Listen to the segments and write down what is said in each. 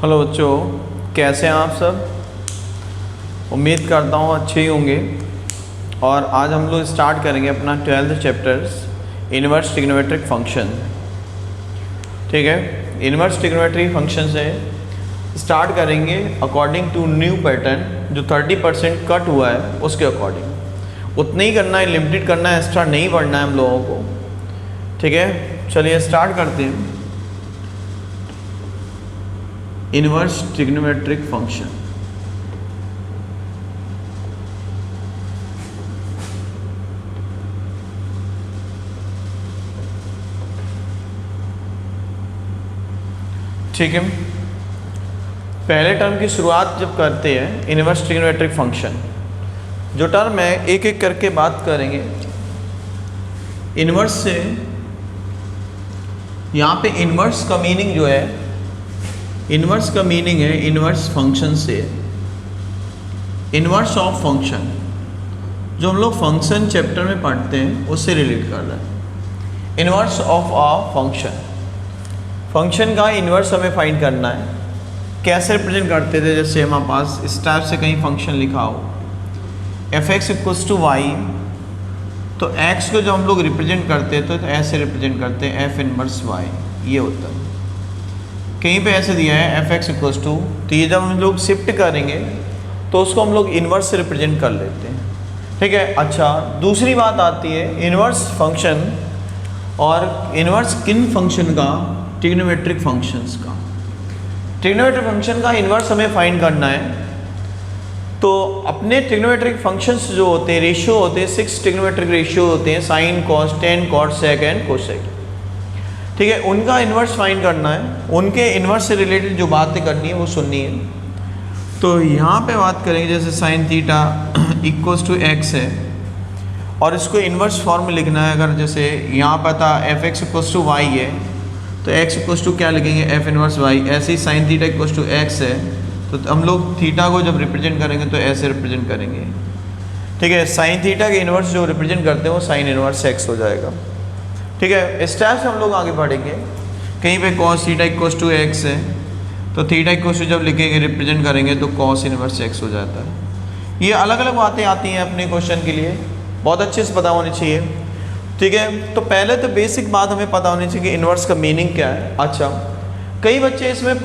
Hello बच्चों, कैसे हैं आप सब। उम्मीद करता हूँ अच्छे ही होंगे। और आज हम लोग स्टार्ट करेंगे अपना 12th chapters inverse trigonometric function. ठीक है, इनवर्स ट्रिग्नोमेट्रिक फंक्शन से स्टार्ट करेंगे अकॉर्डिंग टू न्यू पैटर्न जो 30% कट हुआ है उसके अकॉर्डिंग। उतना ही करना है, लिमिटेड करना है, एक्स्ट्रा नहीं पढ़ना है हम लोगों को। ठीक है, चलिए स्टार्ट करते हैं। Inverse trigonometric function. ठीक है, पहले टर्म की शुरुआत जब करते हैं इनवर्स ट्रिग्नोमेट्रिक फंक्शन, जो टर्म है एक एक करके बात करेंगे। इनवर्स से यहाँ पे इनवर्स का मीनिंग जो है, इनवर्स का मीनिंग है इनवर्स फंक्शन से, इनवर्स ऑफ फंक्शन जो हम लोग फंक्शन चैप्टर में पढ़ते हैं उससे रिलेट कर रहा है। Inverse of a function, function का इनवर्स हमें फाइंड करना है। कैसे रिप्रेजेंट करते थे, जैसे हमारे पास इस टाइप से कहीं फंक्शन लिखा हो f(x = y), तो x को जब हम लोग रिप्रेजेंट करते हैं तो ऐसे रिप्रेजेंट करते हैं f इनवर्स y, ये होता है। कहीं पे ऐसे दिया है f(x = तो ये जब हम लोग शिफ्ट करेंगे तो उसको हम लोग इनवर्स से रिप्रेजेंट कर लेते हैं। ठीक है, अच्छा दूसरी बात आती है इनवर्स फंक्शन, और इनवर्स किन फंक्शन का, ट्रिग्नोमेट्रिक फंक्शंस का। ट्रिग्नोमेट्रिक फंक्शन का इनवर्स हमें फाइंड करना है। तो अपने ट्रिग्नोमेट्रिक फंक्शंस जो होते हैं, रेशियो होते हैं, 6 ट्रिग्नोमेट्रिक रेशियो होते हैं, sine, cos, tan, cot, sec and cosec. ठीक है, उनका इन्वर्स फाइंड करना है। उनके इन्वर्स से रिलेटेड जो बातें करनी है वो सुननी है। तो यहाँ पे बात करेंगे, जैसे साइन थीटा = x है और इसको इन्वर्स फॉर्म में लिखना है। अगर जैसे यहाँ पर था f(x = y) है तो x क्या लिखेंगे, f इनवर्स y। ऐसे ही साइन थीटा = x है तो हम लोग थीटा को जब रिप्रेजेंट करेंगे तो ऐसे रिप्रेजेंट करेंगे। ठीक है, साइन थीटा के इन्वर्स जो रिप्रेजेंट करते हैं वो साइन इनवर्स x हो जाएगा। ठीक है, इस टाइप से हम लोग आगे बढ़ेंगे। कहीं पे cos थीटा = x है तो थीटा = जब लिखेंगे रिप्रेजेंट करेंगे तो cos इनवर्स x हो जाता है। ये अलग अलग बातें आती हैं अपने क्वेश्चन के लिए, बहुत अच्छे से पता होनी चाहिए। ठीक है, तो पहले तो बेसिक बात हमें पता होनी चाहिए कि इनवर्स का मीनिंग क्या है। अच्छा, कई बच्चे इसमें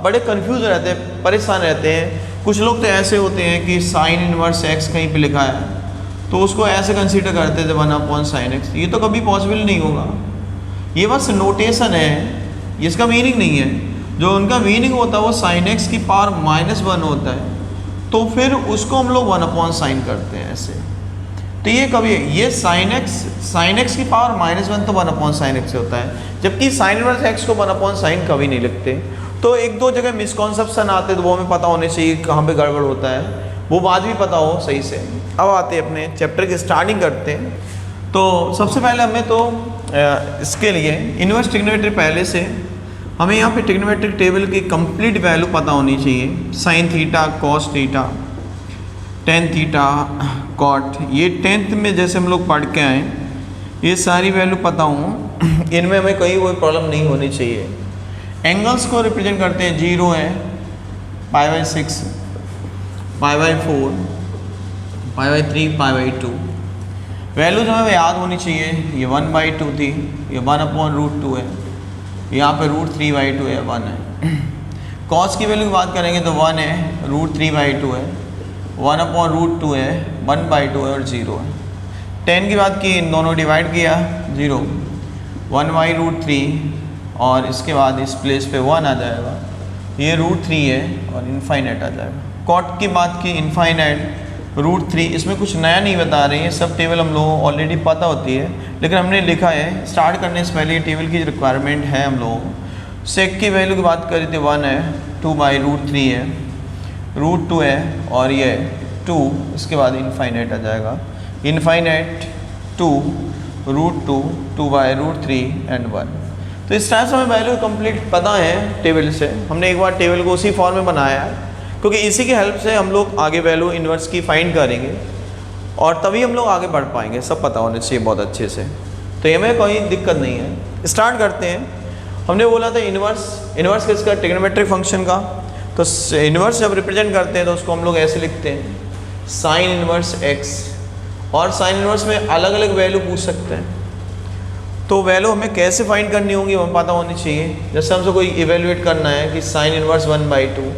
बड़े कंफ्यूज रहते हैं, परेशान रहते हैं। कुछ लोग तो ऐसे होते हैं कि साइन इनवर्स x कहीं पे लिखा है तो उसको ऐसे कंसीडर करते थे 1/sin x। ये तो कभी पॉसिबल नहीं होगा, ये बस नोटेशन है, इसका मीनिंग नहीं है। जो उनका मीनिंग होता है वो sin x की पावर -1 होता है, तो फिर उसको हम लोग 1/sin करते हैं ऐसे। तो ये कभी ये sin x की पावर -1 तो 1/sin x होता है, जबकि sin इनवर्स x को 1/sin कभी नहीं लिखते। तो एक दो जगह मिसकॉन्सेप्शन आते हैं, तो वो हमें पता होने चाहिए कहाँ पे गड़बड़ होता है, वो बात भी पता हो सही से। अब आते हैं अपने चैप्टर की स्टार्टिंग करते हैं। तो सबसे पहले हमें तो इसके लिए इनवर्स ट्रिग्नोमेट्री, पहले से हमें यहाँ पे ट्रिग्नोमेट्रिक टेबल की कंप्लीट वैल्यू पता होनी चाहिए। Sine theta, cos theta, tan theta, cot, ये 10th में जैसे हम लोग पढ़ के आए, ये सारी वैल्यू पता हो, इनमें हमें कोई प्रॉब्लम नहीं होनी चाहिए। एंगल्स को रिप्रेजेंट करते हैं, 0 है, π/6, π/4, π/3, π/2। वैल्यूज हमें याद होनी चाहिए। ये 1/2 थी, ये 1/√2 है, यहाँ पे √3/2 है, 1 है। कॉस की वैल्यू की बात करेंगे तो 1 है, √3/2 है, 1/√2 है, 1/2 है और 0 है। टेन की बात की, इन दोनों डिवाइड किया, 0, 1/√3 और इसके बाद इस प्लेस पे 1 आ जाएगा, ये √3 है और इनफाइनाइट आ जाएगा। कॉट की बात की, इनफाइनाइट, √3, इसमें कुछ नया नहीं बता रहे हैं, सब टेबल हम लोगों को ऑलरेडी पता होती है, लेकिन हमने लिखा है स्टार्ट करने से पहले ये टेबल की रिक्वायरमेंट है हम लोगों को। सेक की वैल्यू की बात करें तो 1 है, 2/√3 है, √2 है और ये 2, इसके बाद इनफाइनाइट आ जाएगा, इनफाइनाइट 2, √2, 2/√3 एंड 1। तो इस टाइप से हमें वैल्यू कंप्लीट पता है टेबल से। हमने एक बार टेबल को उसी फॉर्म में बनाया है, क्योंकि इसी की हेल्प से हम लोग आगे वैल्यू इन्वर्स की फाइंड करेंगे और तभी हम लोग आगे बढ़ पाएंगे। सब पता होने चाहिए बहुत अच्छे से, तो ये में कोई दिक्कत नहीं है। स्टार्ट करते हैं। हमने बोला था इन्वर्स, इन्वर्स किसका, ट्रिग्नोमेट्रिक फंक्शन का। तो इन्वर्स जब रिप्रेजेंट करते हैं तो उसको हम लोग ऐसे लिखते हैं साइन इन्वर्स एक्स, और साइन इन्वर्स में अलग अलग वैल्यू पूछ सकते हैं। तो वैल्यू हमें कैसे फाइंड करनी होगी हमें पता होनी चाहिए। जैसे हमसे कोई इवेल्युएट करना है कि साइन इन्वर्स 1/2,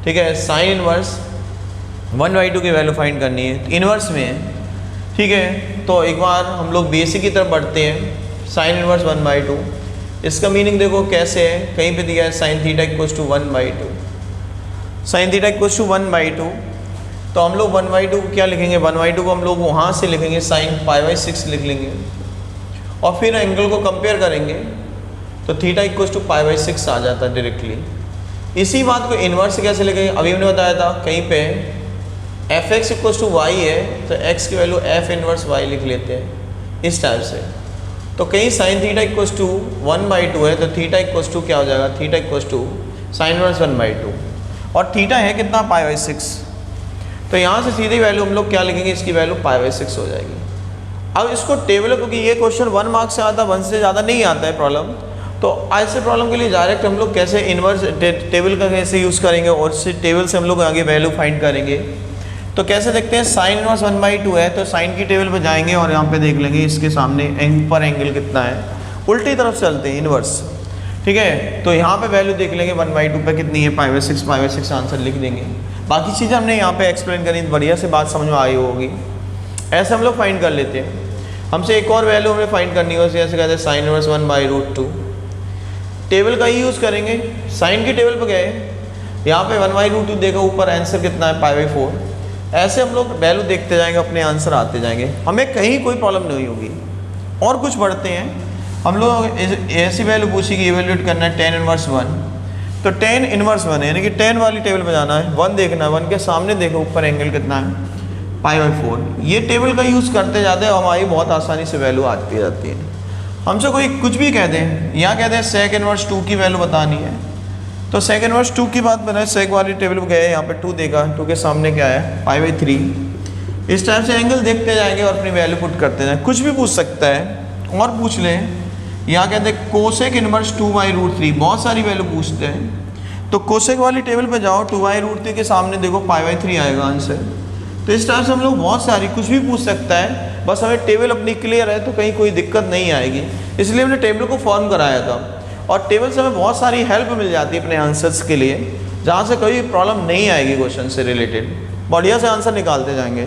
ठीक है, साइन इन्वर्स 1/2 की वैल्यू फाइंड करनी है, तो इन्वर्स में है, ठीक है। तो एक बार हम लोग बेसिक की तरफ बढ़ते हैं। साइन इन्वर्स 1/2, इसका मीनिंग देखो कैसे है, कहीं पे दिया है sine theta equals to 1/2, sine theta equals to 1/2। तो हम लोग 1/2 को क्या लिखेंगे, 1/2 को हम लोग वहाँ से लिखेंगे साइन π/6 लिख लेंगे, और फिर एंगल को कंपेयर करेंगे तो थीटा इक्वल्स टू π/6 आ जाता है डायरेक्टली। इसी बात को इन्वर्स कैसे लिखेंगे, अभी हमने बताया था कहीं पे fx इक्वल्स टू y है तो x की वैल्यू f इन्वर्स y लिख लेते हैं इस टाइप से। तो कहीं साइन थीटा इक्वल्स टू 1/2 है तो थीटा इक्वल्स टू क्या हो जाएगा, theta equals to sine inverse 1/2, और थीटा है कितना π/6। तो यहाँ से सीधी वैल्यू हम लोग क्या लिखेंगे, इसकी वैल्यू π/6 हो जाएगी। अब इसको टेबल, क्योंकि ये क्वेश्चन 1 मार्क से आता है, 1 से ज़्यादा नहीं आता है प्रॉब्लम, तो ऐसे प्रॉब्लम के लिए डायरेक्ट हम लोग कैसे इन्वर्स टेबल का कैसे यूज़ करेंगे, और इस टेबल से हम लोग आगे वैल्यू फाइंड करेंगे। तो कैसे देखते हैं, साइन इन्वर्स 1/2 है तो साइन की टेबल पर जाएंगे और यहाँ पे देख लेंगे इसके सामने पर एंगल कितना है, उल्टी तरफ चलते हैं इन्वर्स, ठीक है। तो यहाँ पे वैल्यू देख लेंगे 1/2 पे कितनी है, π/6 आंसर लिख देंगे। बाकी चीज़ें हमने यहाँ पे एक्सप्लेन करी, बढ़िया से बात समझ में आई होगी। ऐसे हम लोग फाइंड कर लेते हैं। हमसे एक और वैल्यू हमें फाइंड करनी है, जैसे कहते हैं साइन इन्वर्स 1/√2, टेबल का ही यूज़ करेंगे। साइन की टेबल पर गए, यहाँ पे 1/√2 देखा, ऊपर आंसर कितना है π/4। ऐसे हम लोग वैल्यू देखते जाएंगे, अपने आंसर आते जाएंगे, हमें कहीं कोई प्रॉब्लम नहीं होगी। और कुछ बढ़ते हैं हम लोग, ऐसी वैल्यू पूछी कि इवेल्यूएट करना है tan इन्वर्स 1, तो tan इन्वर्स 1 है यानी कि tan वाली टेबल पर जाना है, 1 देखना है, 1 के सामने देखो ऊपर एंगल कितना है π/4। ये टेबल का यूज़ करते जाते हैं, हमारी बहुत आसानी से वैल्यू आती जाती है। हमसे कोई कुछ भी कहते हैं, यहाँ कहते हैं सेक इन्वर्स 2 की वैल्यू बतानी है, तो सेक इन्वर्स 2 की बात बनाए, सेक वाली टेबल पर गए, यहाँ पे 2 देखा, 2 के सामने क्या है π/3। इस टाइप से एंगल देखते जाएंगे और अपनी वैल्यू पुट करते जाएंगे। कुछ भी पूछ सकता है, और पूछ लें, यहाँ कहते हैं कोसेक इन्वर्स 2/√3, बहुत सारी वैल्यू पूछते हैं। तो कोसेक वाली टेबल पर जाओ, 2/√3 के सामने देखो π/3 आएगा आंसर। तो इस टाइप से हम लोग बहुत सारी कुछ भी पूछ सकता है, बस हमें टेबल अपनी क्लियर है तो कहीं कोई दिक्कत नहीं आएगी। इसलिए हमने टेबल को फॉर्म कराया था, और टेबल से हमें बहुत सारी हेल्प मिल जाती है अपने आंसर्स के लिए, जहाँ से कोई प्रॉब्लम नहीं आएगी क्वेश्चन से रिलेटेड, बढ़िया से आंसर निकालते जाएंगे,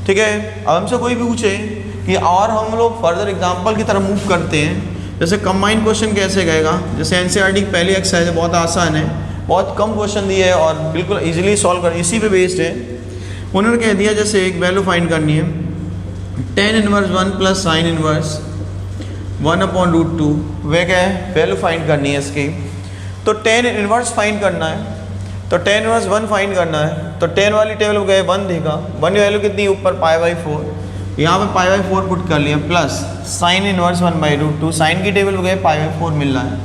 ठीक है। अब हमसे कोई भी पूछे कि, और हम लोग फर्दर एग्जाम्पल की तरफ मूव करते हैं। जैसे कंबाइंड क्वेश्चन कैसे गएगा, जैसे NCERT की पहली एक्सरसाइज है, बहुत आसान है, बहुत कम क्वेश्चन दिए है और बिल्कुल ईजिली सॉल्व कर, इसी पे बेस्ड है। उन्होंने कह दिया जैसे एक वैल्यू फाइंड करनी है, tan inverse 1 plus sign inverse 1/√2, वे क्या है वैल्यू फाइंड करनी है इसकी। तो tan इन्वर्स फाइंड करना है, तो tan इन्वर्स 1 फाइंड करना है, तो tan वाली टेबल में गए, 1 देखा, 1 वैल्यू कितनी ऊपर π/4, यहाँ पे π/4 पुट कर लिया, प्लस साइन इन्वर्स 1/√2, साइन की टेबल में गए, π/4 मिल रहा है,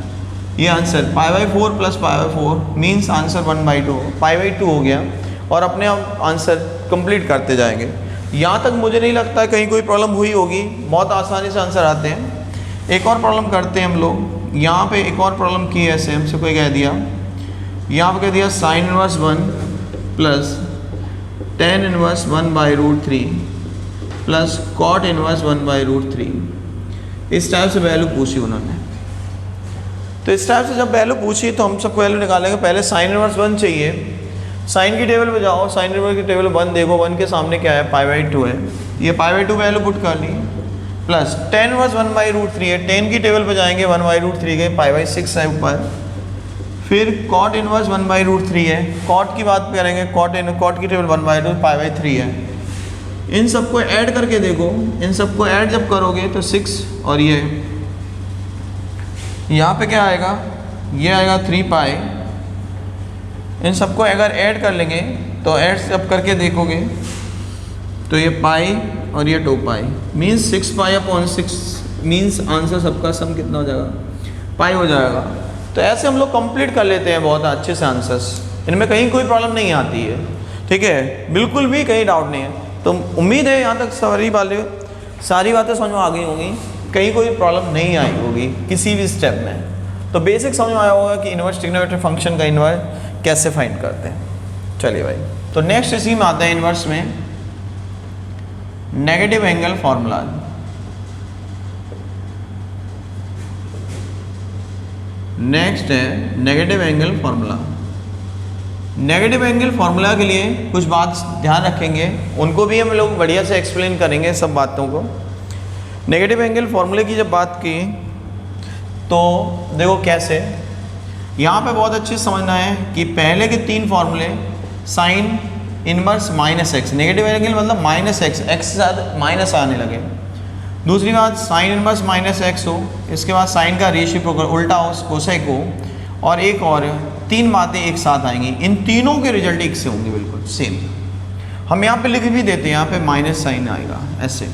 ये आंसर π/4 प्लस π/4 मीन्स आंसर 1/2, π/2 हो गया, और अपने आप आंसर कंप्लीट करते जाएंगे। यहाँ तक मुझे नहीं लगता है कहीं कोई प्रॉब्लम हुई होगी, बहुत आसानी से आंसर आते हैं। एक और प्रॉब्लम करते हैं हम लोग, यहाँ पे एक और प्रॉब्लम की है, ऐसे हमसे कोई कह दिया, यहाँ पे कह दिया sine inverse 1 plus tan inverse 1/√3 plus cot inverse 1/√3, इस टाइप से वैल्यू पूछी उन्होंने। तो इस टाइप से जब वैल्यू पूछी तो हम सबको वैल्यू निकालेंगे। पहले साइन इन्वर्स 1 चाहिए, साइन की टेबल पे जाओ, साइन इन्वर्स की टेबल 1 देखो, 1 के सामने क्या है π/2 है, ये π/2 वैल्यू पुट कर ली, प्लस tan इन्वर्स 1/√3 है, tan की टेबल पे जाएंगे, 1/√3 के π/6 है ऊपर, फिर कॉट इन्वर्स 1/√3 है, कॉट की बात करेंगे, कॉट की टेबल 1/2 π/3 है। इन सबको ऐड करके देखो, इन सबको ऐड जब करोगे तो 6 और ये यहाँ पे क्या आएगा, ये आएगा 3π। इन सबको अगर ऐड कर लेंगे तो ऐड सब करके देखोगे तो ये पाई और ये 2π मीन्स 6π/6 मीन्स आंसर सबका सम कितना हो जाएगा, पाई हो जाएगा। तो ऐसे हम लोग कंप्लीट कर लेते हैं बहुत अच्छे से आंसर्स, इनमें कहीं कोई प्रॉब्लम नहीं आती है, ठीक है, बिल्कुल भी कहीं डाउट नहीं है। तो उम्मीद है यहाँ तक सारी बातें समझ में आ गई होंगी, कहीं कोई प्रॉब्लम नहीं आई होगी किसी भी स्टेप में। तो बेसिक समझ में आया होगा कि इन्वर्स ट्रिग्नोमेट्रिक फंक्शन का इन्वर्स कैसे फाइंड करते हैं। चलिए भाई, तो नेक्स्ट इसी में आता है इन्वर्स में नेगेटिव एंगल फॉर्मूला। नेक्स्ट है negative angle formula. Negative angle formula के लिए कुछ बात ध्यान रखेंगे, उनको भी हम लोग बढ़िया से एक्सप्लेन करेंगे सब बातों को। नेगेटिव एंगल फॉर्मूले की जब बात की तो देखो कैसे, यहाँ पे बहुत अच्छी समझना है कि पहले के तीन फॉर्मूले sine inverse minus x, negative angle मतलब माइनस एक्स, एक्स के साथ माइनस आने लगे। दूसरी बात साइन इनवर्स माइनस एक्स हो, इसके बाद साइन का रेशिप्रोकल उल्टा हो कोसेक हो, और एक और तीन बातें एक साथ आएंगी। इन तीनों के रिजल्ट एक से होंगे बिल्कुल सेम। हम यहाँ पे लिख भी देते हैं, यहाँ पे माइनस साइन आएगा ऐसे।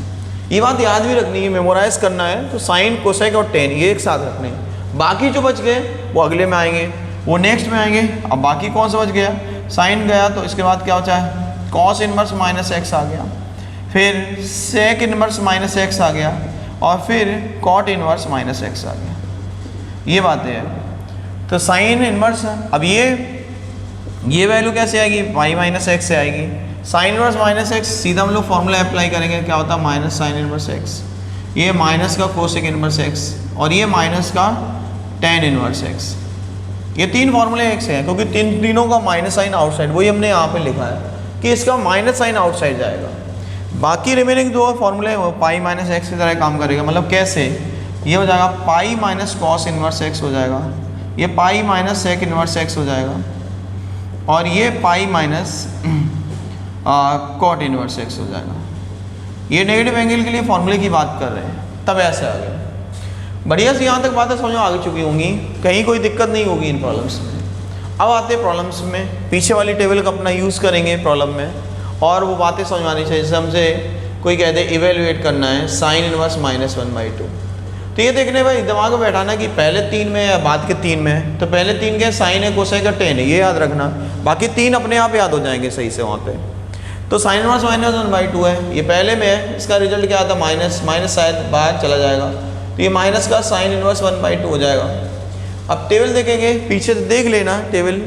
ये बात याद भी रखनी है, मेमोराइज करना है। तो साइन कोसेक और टेन ये एक साथ रखने हैं। बाकी जो बच गए वो अगले में आएंगे, वो नेक्स्ट में आएंगे। अब बाकी कौन सा बच गया, साइन गया तो इसके बाद क्या होता है, कॉस इनवर्स माइनस एक्स आ गया, फिर सेक इनवर्स माइनस एक्स आ गया, और फिर कॉट इनवर्स माइनस एक्स आ गया। ये बातें हैं। तो साइन इनवर्स, अब ये वैल्यू कैसे आएगी, पाई माइनस एक्स से आएगी। साइन इनवर्स माइनस एक्स सीधा हम लोग फॉर्मूला अप्लाई करेंगे, क्या होता है माइनस साइन इनवर्स एक्स, ये माइनस का कोसेक इनवर्स एक्स, और ये माइनस का टेन इनवर्स एक्स। ये तीन फॉर्मूले एक से हैं क्योंकि तीनों का माइनस साइन आउटसाइड, वही हमने यहाँ पे लिखा है कि इसका माइनस साइन आउटसाइड जाएगा। बाकी रिमेनिंग दो फॉर्मूले वो पाई माइनस एक्स की तरह काम करेगा। मतलब कैसे, ये हो जाएगा pi minus cos inverse x हो जाएगा, ये pi minus sec inverse x हो जाएगा, और ये pi minus cot inverse x हो जाएगा। ये नेगेटिव एंगल के लिए फॉर्मूले की बात कर रहे हैं, तब ऐसे आ गए। बढ़िया से यहाँ तक बातें समझ में आ चुकी होंगी, कहीं कोई दिक्कत नहीं होगी इन प्रॉब्लम्स में। अब आते हैं प्रॉब्लम्स में, पीछे वाली टेबल का अपना यूज़ करेंगे प्रॉब्लम में, और वो बातें समझ में आनी चाहिए। जैसे हमसे कोई कहते हैं इवेल्युएट करना है साइन इनवर्स माइनस 1/2, तो ये देखने भाई दिमाग में बैठाना कि पहले तीन में या बाद के तीन में। तो पहले तीन के साइन है कोसेक का टेन है, ये याद रखना, बाकी तीन अपने आप याद हो जाएंगे सही से वहाँ पे। तो साइन इनवर्स माइनस 1/2 है, ये पहले में है, इसका रिजल्ट क्या आता है माइनस, माइनस शायद बाहर चला जाएगा, तो ये माइनस का साइन इनवर्स 1/2 हो जाएगा। अब टेबल देखेंगे, पीछे से देख लेना टेबल,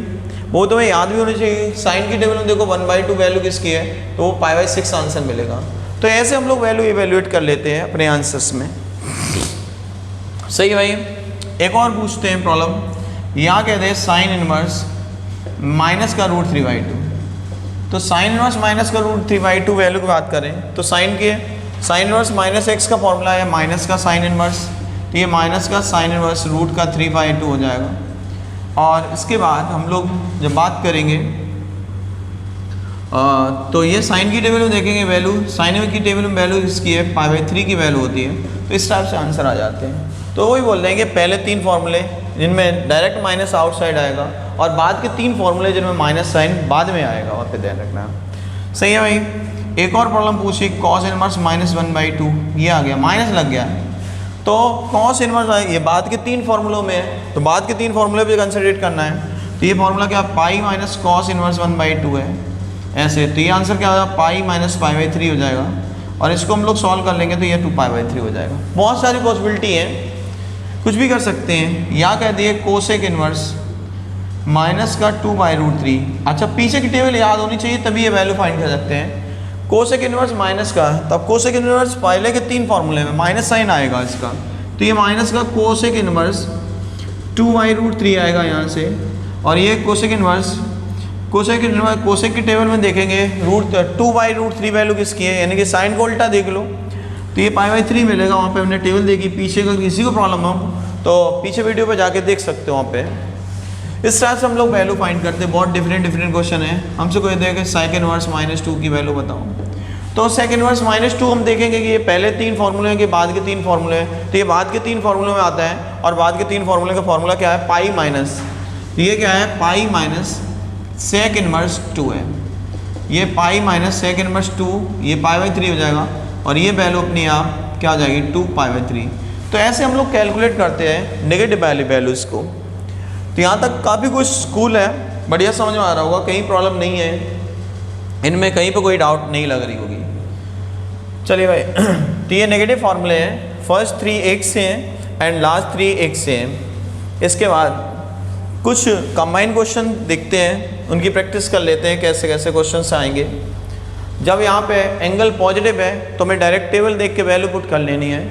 वो तुम्हें याद भी होनी चाहिए। साइन की टेबल में देखो 1/2 वैल्यू किसकी है, तो वो π/6 आंसर मिलेगा। तो ऐसे हम लोग वैल्यू इवेल्युएट कर लेते हैं अपने आंसर्स में। सही है भाई। एक और पूछते हैं प्रॉब्लम, यहाँ कहते हैं साइन इनवर्स माइनस का √3/2। तो साइन इनवर्स माइनस का √3/2 वैल्यू की बात करें तो साइन इनवर्स माइनस एक्स का फॉर्मूला है माइनस का साइन इनवर्स, तो ये माइनस का साइन इनवर्स √3/2 हो जाएगा। और इसके बाद हम लोग जब बात करेंगे तो ये साइन की टेबल में देखेंगे वैल्यू, साइन की टेबल में वैल्यू इसकी है π/3 की वैल्यू होती है, तो इस टाइप से आंसर आ जाते हैं। तो वही बोल देंगे पहले तीन फॉर्मूले जिनमें डायरेक्ट माइनस आउटसाइड आएगा, और बाद के तीन फॉर्मूले जिनमें माइनस साइन बाद में आएगा, वहाँ पे ध्यान रखना। सही है भाई। एक और प्रॉब्लम पूछी कॉस इनवर्स माइनस 1/2, ये आ गया माइनस लग गया, तो कॉस इनवर्स ये बाद के तीन फार्मूलों में है, तो बाद के तीन फार्मूले पे कंसिडरेट करना है। तो ये फार्मूला क्या पाई माइनस कॉस इनवर्स 1/2 है ऐसे, तो ये आंसर क्या होगा पाई माइनस π/3 हो जाएगा, और इसको हम लोग सॉल्व कर लेंगे तो ये 2π/3 हो जाएगा। बहुत सारी पॉसिबिलिटी है, कुछ भी कर सकते हैं। यहाँ कह दिए कोसेक इनवर्स माइनस का 2/√3। अच्छा पीछे की टेबल याद होनी चाहिए तभी ये वैल्यू फाइंड कर सकते हैं। कोसेक इनवर्स माइनस का, तब कोसेक इनवर्स पहले के तीन फार्मूले में माइनस साइन आएगा इसका, तो ये माइनस का कोसेक इनवर्स 2/√3 आएगा यहाँ से, और ये कोसेक की टेबल में देखेंगे 2/√3 वैल्यू किसकी है, यानी कि साइन को उल्टा देख लो तो ये π/3 मिलेगा। वहाँ पे हमने टेबल देखी, पीछे का किसी को प्रॉब्लम हो तो पीछे वीडियो पे जाके देख सकते हो वहाँ पे। इस तरह से हम लोग वैल्यू फाइंड करते हैं। बहुत डिफरेंट क्वेश्चन है, हमसे कोई देखे सेक इनवर्स -2 की वैल्यू बताओ, तो सेक इनवर्स -2 हम देखेंगे कि ये पहले तीन फार्मूले हैं कि बाद के तीन फार्मूले हैं, तो ये बाद के तीन फार्मूले में आता है, और बाद के तीन फार्मूले का फार्मूला क्या है पाई माइनस, ये क्या है पाई माइनस सेक इनवर्स 2 है, ये पाई माइनस सेक इनवर्स 2, ये π/3 हो जाएगा, और ये वैल्यू अपनी आप क्या हो जाएगी 2π/3। तो ऐसे हम लोग कैलकुलेट करते हैं नेगेटिव वैल्यूज़ को। तो यहाँ तक काफ़ी कुछ स्कूल है, बढ़िया समझ में आ रहा होगा, कहीं प्रॉब्लम नहीं है इनमें, कहीं पे कोई डाउट नहीं लग रही होगी। चलिए भाई, तो ये नेगेटिव फार्मूले हैं, फर्स्ट 3 एक से हैं एंड लास्ट 3 एक से हैं। इसके बाद कुछ कंबाइन क्वेश्चन देखते हैं, उनकी प्रैक्टिस कर लेते हैं कैसे कैसे क्वेश्चंस आएंगे। जब यहाँ पे एंगल पॉजिटिव है तो मैं डायरेक्ट टेबल देख के वैल्यू पुट कर लेनी है।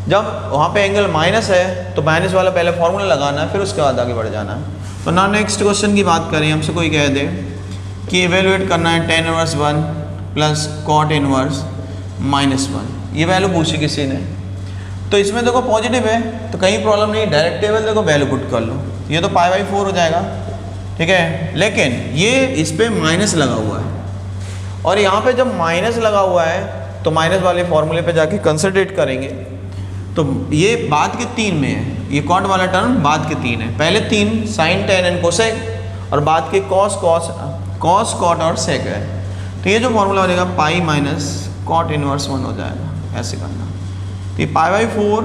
जब वहाँ पे एंगल माइनस है तो माइनस वाला पहले फॉर्मूला लगाना है, फिर उसके बाद आगे बढ़ जाना है। तो ना नेक्स्ट क्वेश्चन की बात करें, हमसे कोई कह दे कि इवेलुएट करना है tan inverse 1 plus cot inverse -1, ये वैल्यू पूछी किसी ने। तो इसमें देखो पॉजिटिव है तो कहीं प्रॉब्लम नहीं, डायरेक्ट टेबल देखो वैल्यू पुट कर लो, ये तो π/4 हो जाएगा, ठीक है। लेकिन ये इस पर माइनस लगा हुआ है, और यहाँ पे जब माइनस लगा हुआ है तो माइनस वाले फॉर्मूले पे जाके कंसंट्रेट करेंगे। तो ये बाद के 3 में है, ये कॉट वाला टर्म बाद के 3 है। पहले 3 साइन tan एंड कोसेक, और बाद के कॉस कॉट और सेक है। तो ये जो फॉर्मूला बनेगा पाई माइनस कॉट इनवर्स 1 हो जाएगा, ऐसे करना। तो ये π/4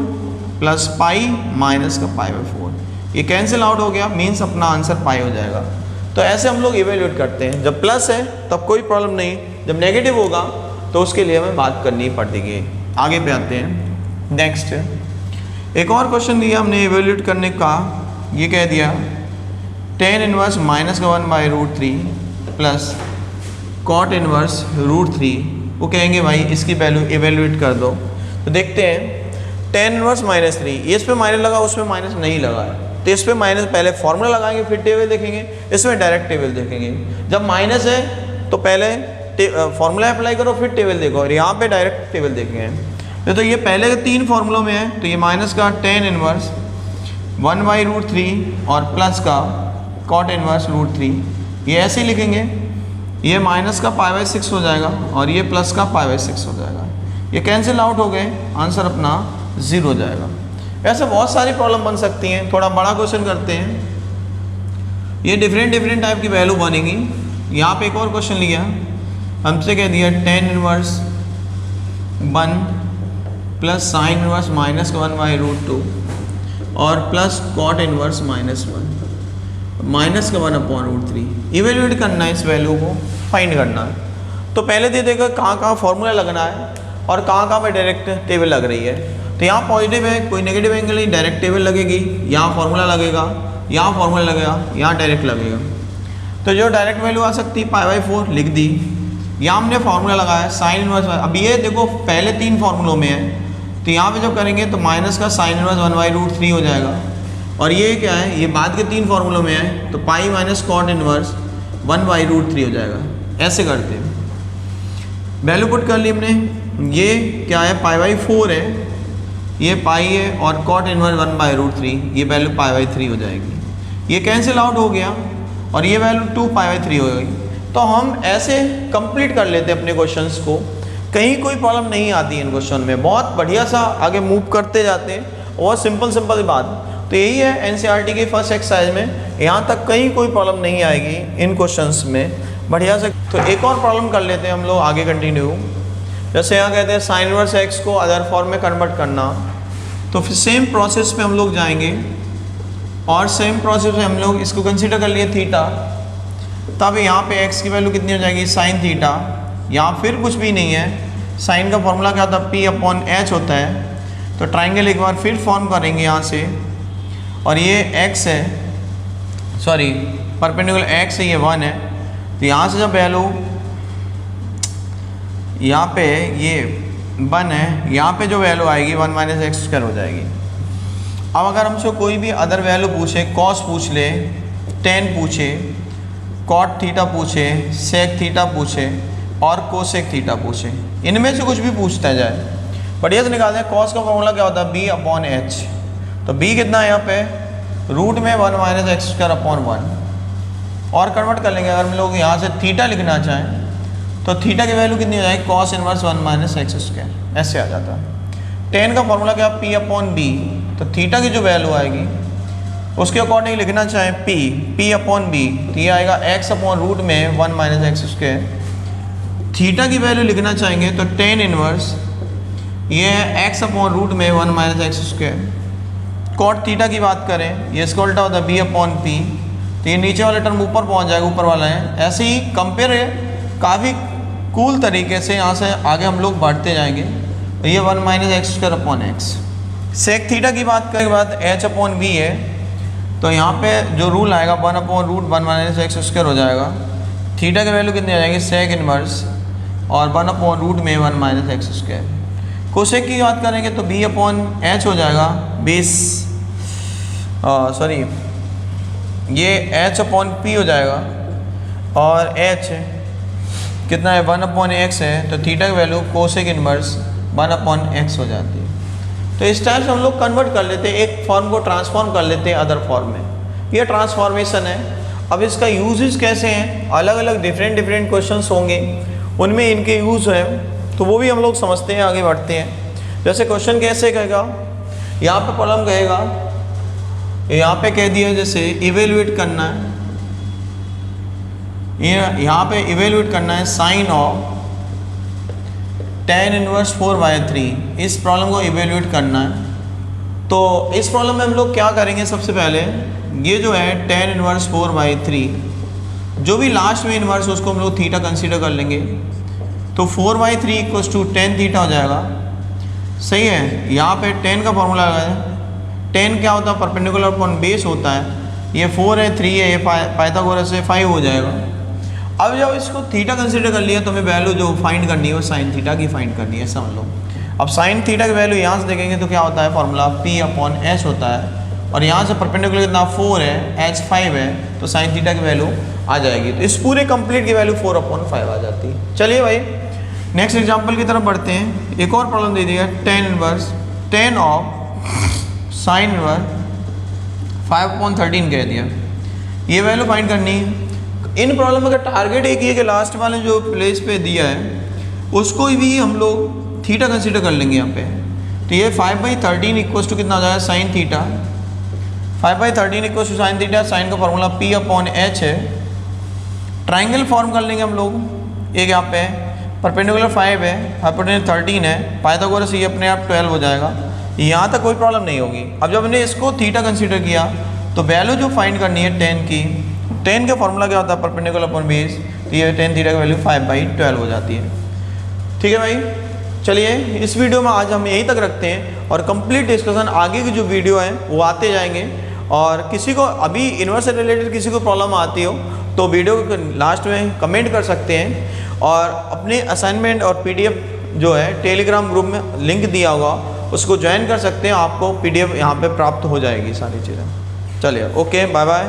प्लस पाई माइनस का π/4, ये कैंसिल आउट हो गया, मीन्स अपना आंसर पाई हो जाएगा। तो ऐसे हम लोग इवेल्युएट करते हैं। जब प्लस है तब कोई प्रॉब्लम नहीं, जब नेगेटिव होगा तो उसके लिए हमें बात करनी पड़ेगी। आगे पे आते हैं। नेक्स्ट एक और क्वेश्चन दिया हमने इवेल्युएट करने का, ये कह दिया tan inverse -1/√3 plus cot inverse √3। वो कहेंगे भाई इसकी वैल्यू इवेल्युएट कर दो। तो देखते हैं tan इनवर्स -3, ये इस पर माइनस लगा, उस पर माइनस नहीं लगा है, तो इस पर माइनस पहले फॉर्मूला लगाएंगे फिर टेबल देखेंगे, इसमें डायरेक्ट टेबल देखेंगे। जब माइनस है तो पहले फॉर्मूला अप्लाई करो फिर टेबल देखो, और यहाँ पे डायरेक्ट टेबल देखेंगे। तो ये पहले के 3 फॉर्मूलों में है, तो ये माइनस का tan इनवर्स 1/√3 और प्लस का cot इनवर्स √3, ये ऐसे ही लिखेंगे। ये माइनस का π/6 हो जाएगा और ये प्लस का π/6 हो जाएगा, ये कैंसिल आउट हो गए, आंसर अपना 0 हो जाएगा। ऐसे बहुत सारी प्रॉब्लम बन सकती हैं। थोड़ा बड़ा क्वेश्चन करते हैं, ये डिफरेंट टाइप की वैल्यू बनेगी। यहाँ पे एक और क्वेश्चन लिया, हमसे कह दिया tan inverse 1 plus sine inverse -1/√2 और प्लस cot इनवर्स -1 माइनस का 1/√3। इवेल्युएट करना है, इस वैल्यू को फाइंड करना है। तो पहले दे देगा कहाँ कहाँ फॉर्मूला लगना है और कहाँ कहाँ पे डायरेक्ट टेबल लग रही है। तो यहाँ पॉजिटिव है, कोई नेगेटिव एंगल नहीं, डायरेक्ट टेबल लगेगी, यहाँ फॉर्मूला लगेगा, यहाँ फॉर्मूला लगेगा, यहाँ डायरेक्ट लगेगा। तो जो डायरेक्ट वैल्यू आ सकती है π/4 लिख दी, यहाँ हमने फॉर्मूला लगाया साइन इनवर्स। अब ये देखो पहले 3 फॉर्मूलों में है, तो यहाँ पे जब करेंगे तो माइनस का साइन इनवर्स 1/√3 हो जाएगा, और ये क्या है, ये बाद के 3 फॉर्मूलों में है, तो पाई माइनस cot इनवर्स 1/√3 हो जाएगा। ऐसे करते हैं, वैल्यू पुट कर ली हमने। ये क्या है, π/4 है, ये पाई है, और cot इनवर्स 1/√3, ये वैल्यू π/3 हो जाएगी। ये कैंसिल आउट हो गया और ये वैल्यू 2π/3 हो गई। तो हम ऐसे कंप्लीट कर लेते हैं अपने क्वेश्चंस को, कहीं कोई प्रॉब्लम नहीं आती है इन क्वेश्चन में, बहुत बढ़िया सा आगे मूव करते जाते हैं, और सिंपल बात। तो यही है एनसीईआरटी की फर्स्ट एक्सरसाइज में, यहाँ तक कहीं कोई प्रॉब्लम नहीं आएगी इन क्वेश्चंस में, बढ़िया से। तो एक और प्रॉब्लम कर लेते हैं हम लोग आगे कंटिन्यू। जैसे यहाँ कहते हैं साइन इनवर्स एक्स को अदर फॉर्म में कन्वर्ट करना, तो फिर सेम प्रोसेस पे हम लोग जाएंगे, और सेम प्रोसेस में हम लोग इसको कंसीडर कर लिए थीटा। तब यहाँ पे x की वैल्यू कितनी हो जाएगी, साइन थीटा। यहाँ फिर कुछ भी नहीं है, साइन का फॉर्मूला क्या होता है, P/H होता है। तो ट्राइंगल एक बार फिर फॉर्म करेंगे यहाँ से, और ये x है, सॉरी परपेंडिकुलर x है, ये 1 है। तो यहाँ से जब वैल्यू यहाँ पे ये 1 है, यहाँ पे जो वैल्यू आएगी 1 - x² हो जाएगी। अब अगर हमसे कोई भी अदर वैल्यू पूछे, कॉस पूछ ले, tan पूछे, cot थीटा पूछे, sec थीटा पूछे और कोसेक थीटा पूछे, इनमें से कुछ भी पूछता जाए, बढ़िया से निकालते हैं। कॉस का फॉर्मूला क्या होता है, B/H। तो b कितना है यहाँ पे, रूट में 1 - x²/1, और कन्वर्ट कर लेंगे। अगर हम लोग यहाँ से थीटा लिखना चाहें तो थीटा की वैल्यू कितनी हो जाएगी, cos इनवर्स 1 - x², ऐसे आ जाता है। tan का फॉर्मूला क्या, P/B। तो थीटा की जो वैल्यू आएगी उसके अकॉर्डिंग लिखना चाहें P/B, तो ये आएगा x/रूट में 1 - x²। थीटा की वैल्यू लिखना चाहेंगे तो tan इनवर्स ये है x/रूट में 1 - x²। cot थीटा की बात करें, ये इसका उल्टा होता है B/P, तो ये नीचे वाला टर्म ऊपर पहुंच जाएगा, ऊपर वाला है। ऐसे ही कंपेयर है, काफ़ी कूल तरीके से यहाँ से आगे हम लोग बढ़ते जाएंगे। तो ये 1 - x²/x। सेक थीटा की बात करने के बाद H/V है, तो यहाँ पे जो रूल आएगा 1/√1 माइनस एक्स स्क्वायर हो जाएगा। थीटा की वैल्यू कितनी आ जाएगी सेक इनवर्स और 1/रूट में 1 माइनस एक्स स्क्वायर। कोसेक की बात करेंगे तो b/h हो जाएगा बेस सॉरी ये h/p हो जाएगा और h कितना है 1/x है तो थीटा की वैल्यू कोसेक इनवर्स 1/x हो जाती है। तो इस टाइप से हम लोग कन्वर्ट कर लेते हैं, एक फॉर्म को ट्रांसफॉर्म कर लेते हैं अदर फॉर्म में। ये ट्रांसफॉर्मेशन है। अब इसका यूजेस कैसे हैं, अलग अलग डिफरेंट क्वेश्चंस होंगे, उनमें इनके यूज़ है तो वो भी हम लोग समझते हैं, आगे बढ़ते हैं। जैसे क्वेश्चन कैसे कहेगा, यहाँ पे प्रॉब्लम कहेगा, यहाँ पे कह दिया जैसे इवेल्युएट करना है, यहाँ पे इवेल्युएट करना है साइन ऑफ tan इनवर्स 4/3। इस प्रॉब्लम को इवेल्युएट करना है। तो इस प्रॉब्लम में हम लोग क्या करेंगे, सबसे पहले ये जो है tan इनवर्स 4/3 जो भी लास्ट में इनवर्स उसको हम लोग थीटा कंसीडर कर लेंगे। तो 4/3 इक्वल्स टू tan थीटा हो जाएगा। सही है। यहाँ पे tan का फॉर्मूला है, tan क्या होता है परपेंडिकुलर अपॉन बेस होता है। ये 4 है 3 है, ये पाइथागोरस से 5 हो जाएगा। अब जब इसको थीटा कंसीडर कर लिया तो हमें वैल्यू जो फाइंड करनी है वो साइन थीटा की फाइंड करनी है, समझ लो। अब साइन थीटा की वैल्यू यहाँ से देखेंगे तो क्या होता है फॉर्मूला p/h होता है और यहाँ से परपेंडिकुलर कितना 4 है, h 5 है तो साइन थीटा की वैल्यू आ जाएगी। तो इस पूरे कंप्लीट की वैल्यू 4/5 आ जाती है। चलिए भाई नेक्स्ट एग्जाम्पल की तरफ बढ़ते हैं। एक और प्रॉब्लम दे दिया tan inverse tan of sine inverse 5/13 कह दिया, ये वैल्यू फाइंड करनी है। इन प्रॉब्लम का टारगेट एक ही है कि लास्ट वाले जो प्लेस पे दिया है उसको भी हम लोग थीटा कंसीडर कर लेंगे यहाँ पे। तो ये 5/13 इक्वल्स टू कितना हो जाएगा sine theta. 5/13 equals to sine theta, sine का फॉर्मूला p/h है। ट्राइंगल फॉर्म कर लेंगे हम लोग। एक यहाँ पे परपेंडिकुलर 5 है, हाइपोटेन्यूज 13 है, पाइथागोरस ये अपने आप 12 हो जाएगा। यहाँ तक कोई प्रॉब्लम नहीं होगी। अब जब हमने इसको थीटा कंसीडर किया तो वैल्यू जो फाइंड करनी है tan की, tan का फॉर्मूला क्या होता है परपेंडिकुलर अपॉन बेस, तो ये tan थीटा की वैल्यू 5/12 हो जाती है। ठीक है भाई, चलिए इस वीडियो में आज हम यहीं तक रखते हैं और कंप्लीट डिस्कशन आगे की जो वीडियो है वो आते जाएंगे। और किसी को अभी इनवर्स से रिलेटेड किसी को प्रॉब्लम आती हो तो वीडियो के लास्ट में कमेंट कर सकते हैं और अपने असाइनमेंट और PDF जो है टेलीग्राम ग्रुप में लिंक दिया होगा उसको ज्वाइन कर सकते हैं। आपको PDF यहाँ पे प्राप्त हो जाएगी सारी चीज़ें। चलिए ओके, बाय बाय।